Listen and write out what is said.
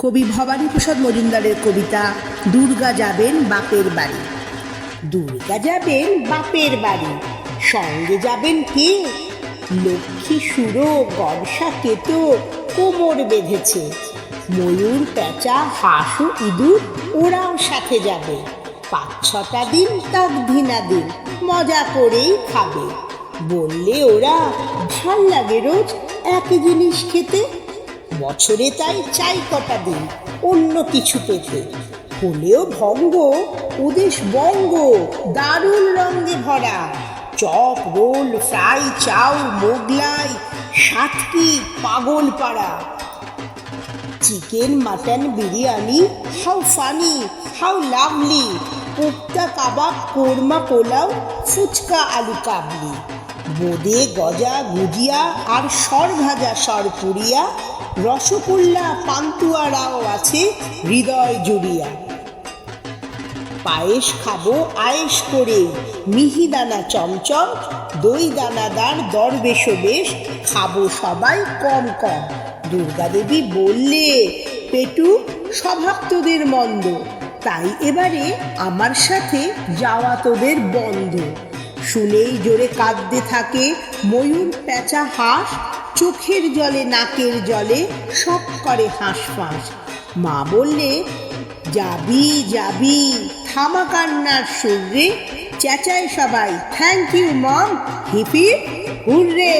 কবি ভবানীপ্রসাদ মজুমদারের কবিতা দুর্গা যাবেন বাপের বাড়ি। দুর্গা যাবেন বাপের বাড়ি, সঙ্গে যাবেন কে? লক্ষ্মী সুরো গবসা কেতো কোমর বেঁধেছে। ময়ূর পেঁচা হাঁস ও ইঁদুর ওরাও সাথে যাবে। ৫-৬টা দিন তাক ধিনা দিন মজা করেই খাবে। বললে ওরা ভাল লাগে রোজ এক জিনিস খেতে। বছরে তাই চাই কটা দিন অন্য কিছু পেতে। হলেও ভঙ্গ ওদেশ বঙ্গ দারুণ রঙে ভরা। Chop roll fry chow Mughlai সাতকি পাগল পাড়া। Chicken mutton biryani how funny how lovely. Kofta kebab korma pulao phuchka আলু কাবলি। বোঁদে গজা গুজিয়া আর সর ভাজা সর পুরিয়া। রসগোল্লা পান্তুয়ারাও আছে হৃদয় জুড়িয়া। পায়েস খাবো আয়েস করে মিহিদানা চমচম। দই দানাদার দরবেশ বেশ খাবো সবাই কম কম। দুর্গা দেবী বললে পেটু স্বভাব তোদের মন্দ, তাই এবারে আমার সাথে যাওয়া তোদের বন্ধ। শুনেই জোরে কাঁদতে থাকে ময়ূর পেঁচা হাঁস। চোখের জলে নাকের জলে সব করে হাঁসফাঁস। মা বললে যাবি যাবি থামা কান্নার সুরে। চেঁচায় সবাই thank you mom, hip hip hurray.